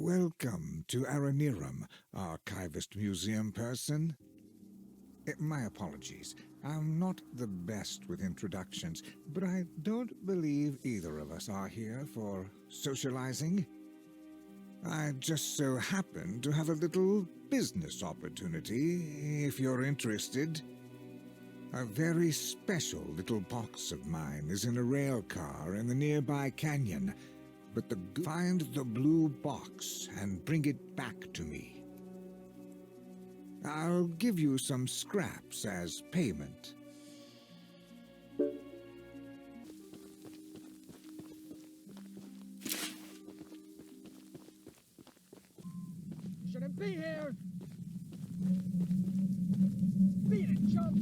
Welcome to Aranirum, archivist museum person. My apologies. I'm not the best with introductions, but I don't believe either of us are here for socializing. I just so happen to have a little business opportunity, if you're interested. A very special little box of mine is in a rail car in the nearby canyon, but find the blue box and bring it back to me. I'll give you some scraps as payment. Shouldn't be here! Beat it, chump!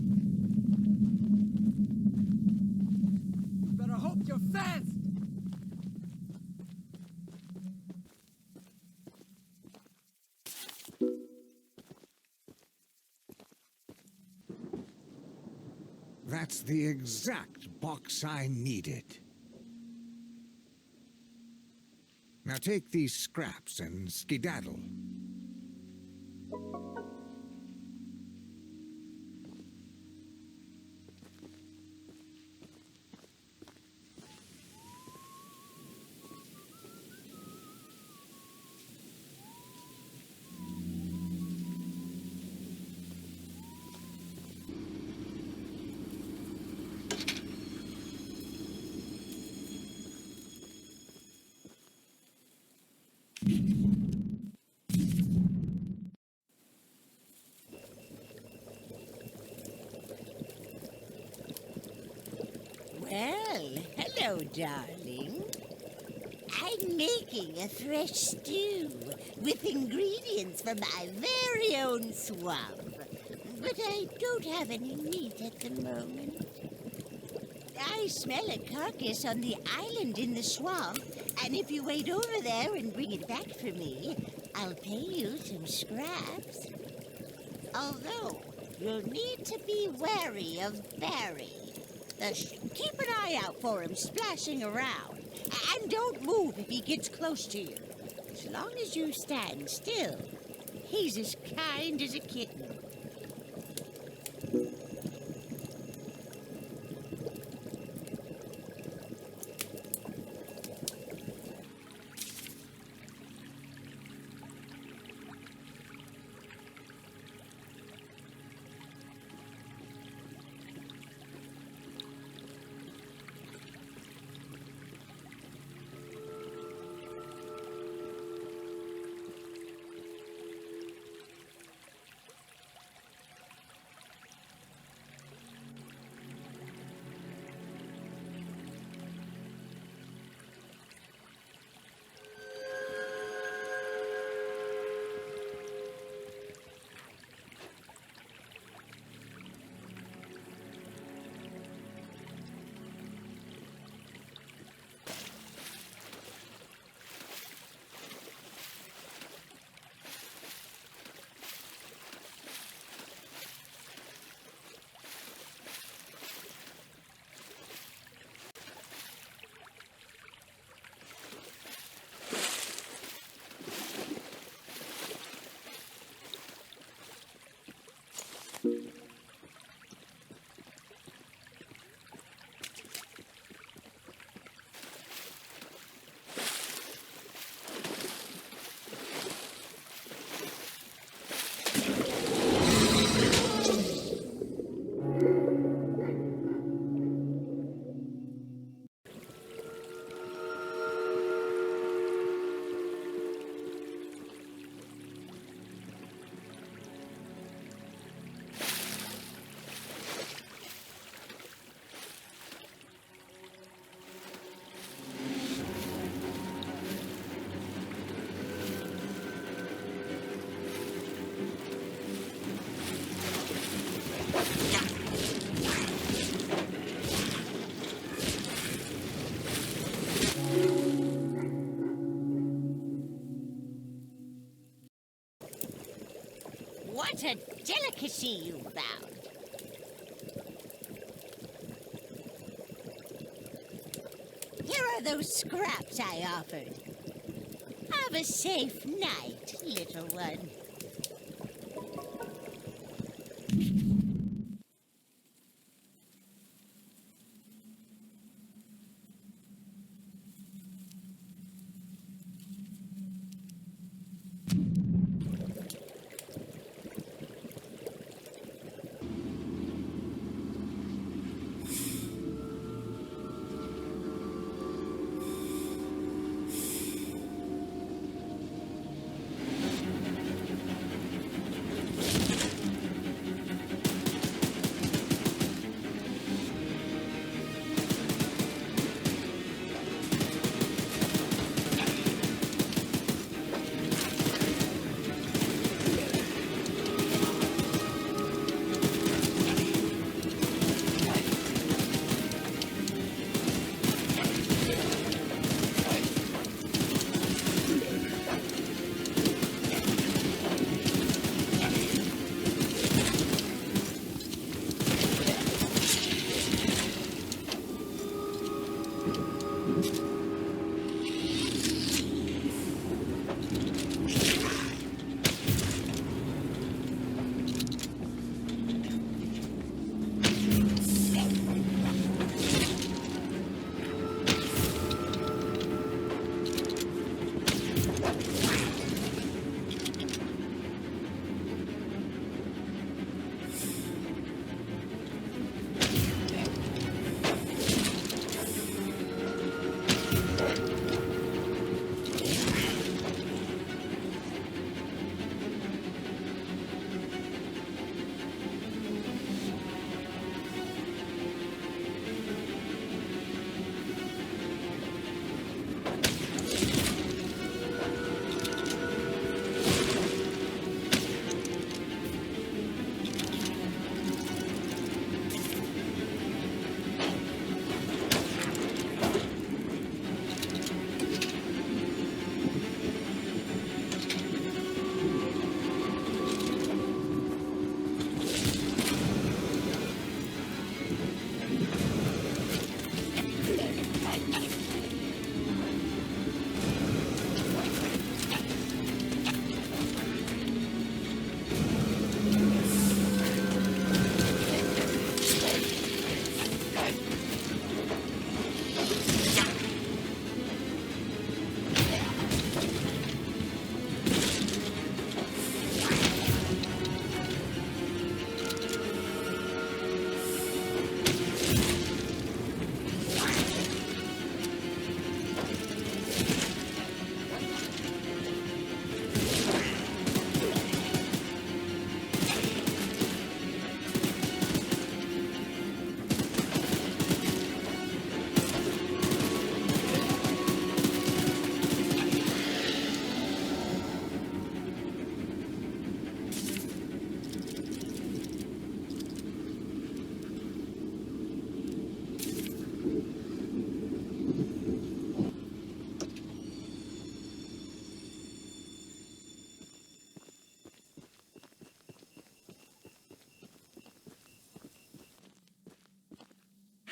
Better hope you're fast! That's the exact box I needed. Now take these scraps and skedaddle. Well, hello, darling. I'm making a fresh stew with ingredients from my very own swamp. But I don't have any meat at the moment. I smell a carcass on the island in the swamp, and if you wait over there and bring it back for me, I'll pay you some scraps. Although, you'll need to be wary of Barry. Keep an eye out for him splashing around, and don't move if he gets close to you. As long as you stand still, he's as kind as a kitten. What a delicacy you found! Here are those scraps I offered. Have a safe night, little one.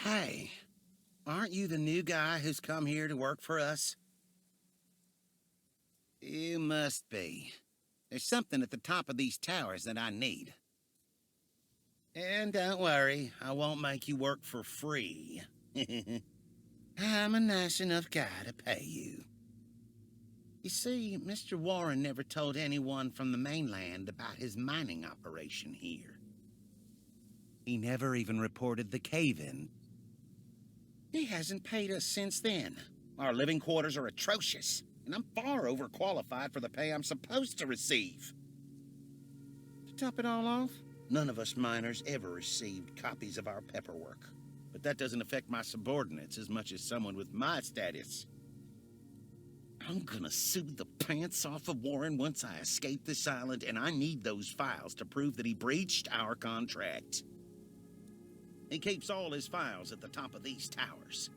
Hey, aren't you the new guy who's come here to work for us? You must be. There's something at the top of these towers that I need. And don't worry, I won't make you work for free. I'm a nice enough guy to pay you. You see, Mr. Warren never told anyone from the mainland about his mining operation here. He never even reported the cave-in. He hasn't paid us since then. Our living quarters are atrocious, and I'm far overqualified for the pay I'm supposed to receive. To top it all off, none of us miners ever received copies of our paperwork. But that doesn't affect my subordinates as much as someone with my status. I'm gonna sue the pants off of Warren once I escape this island, and I need those files to prove that he breached our contract. He keeps all his files at the top of these towers.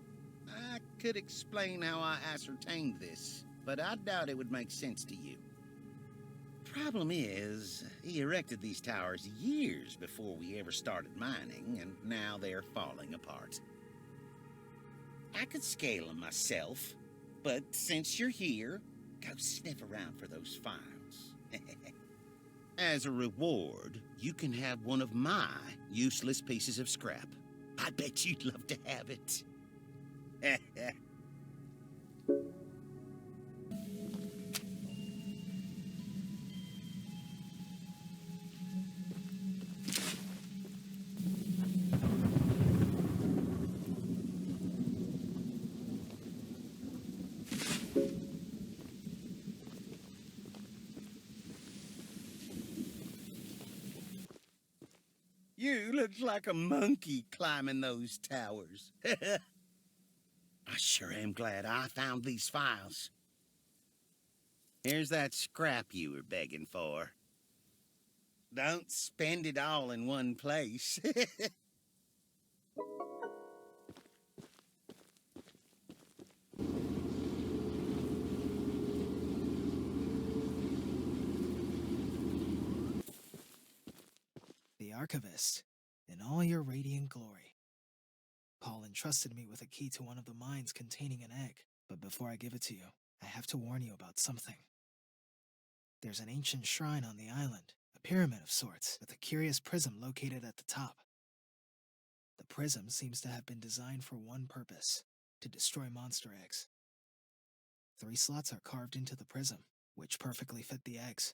I could explain how I ascertained this, but I doubt it would make sense to you. Problem is, he erected these towers years before we ever started mining, and now they're falling apart. I could scale them myself, but since you're here, Go sniff around for those files. As a reward, you can have one of my useless pieces of scrap. I bet you'd love to have it. You look like a monkey climbing those towers. I sure am glad I found these files. Here's that scrap you were begging for. Don't spend it all in one place. The Archivist, in all your radiant glory. Paul entrusted me with a key to one of the mines containing an egg, but before I give it to you, I have to warn you about something. There's an ancient shrine on the island, a pyramid of sorts, with a curious prism located at the top. The prism seems to have been designed for one purpose, to destroy monster eggs. 3 slots are carved into the prism, which perfectly fit the eggs.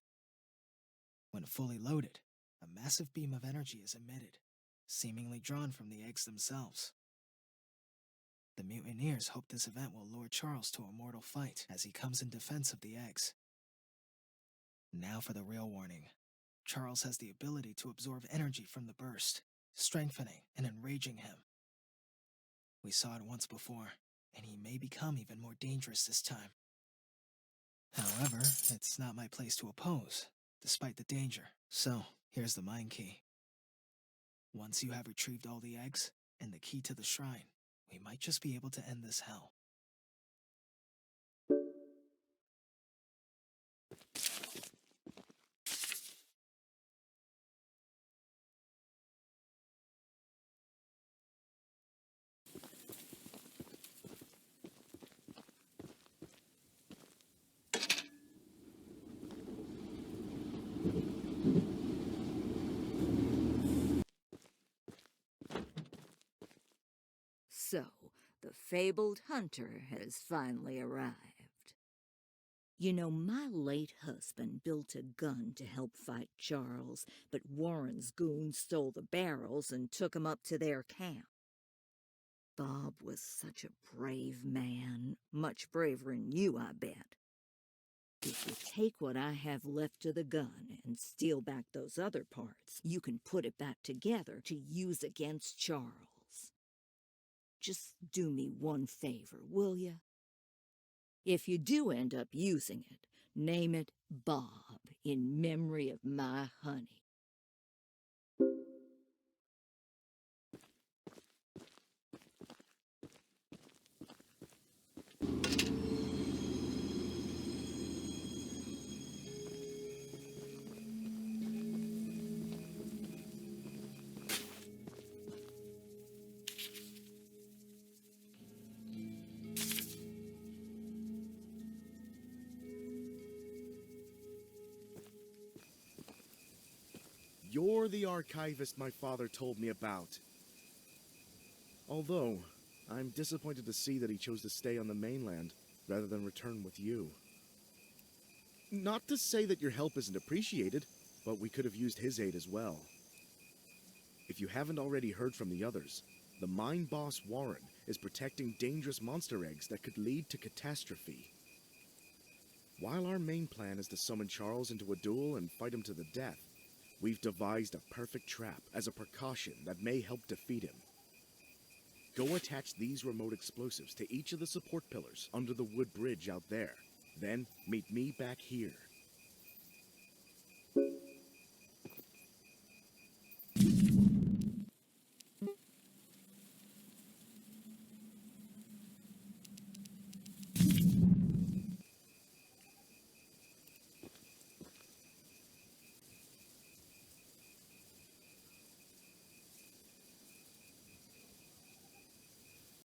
When fully loaded, a massive beam of energy is emitted, seemingly drawn from the eggs themselves. The mutineers hope this event will lure Charles to a mortal fight as he comes in defense of the eggs. Now for the real warning. Charles has the ability to absorb energy from the burst, strengthening and enraging him. We saw it once before, and he may become even more dangerous this time. However, it's not my place to oppose, despite the danger. So, here's the mine key. Once you have retrieved all the eggs and the key to the shrine, we might just be able to end this hell. So, the fabled hunter has finally arrived. You know, my late husband built a gun to help fight Charles, but Warren's goons stole the barrels and took 'em up to their camp. Bob was such a brave man, much braver than you, I bet. If you take what I have left of the gun and steal back those other parts, you can put it back together to use against Charles. Just do me one favor, will ya? If you do end up using it, name it Bob in memory of my honey. You're the archivist my father told me about. Although, I'm disappointed to see that he chose to stay on the mainland rather than return with you. Not to say that your help isn't appreciated, but we could have used his aid as well. If you haven't already heard from the others, the mine boss Warren is protecting dangerous monster eggs that could lead to catastrophe. While our main plan is to summon Charles into a duel and fight him to the death, we've devised a perfect trap as a precaution that may help defeat him. Go attach these remote explosives to each of the support pillars under the wood bridge out there. Then meet me back here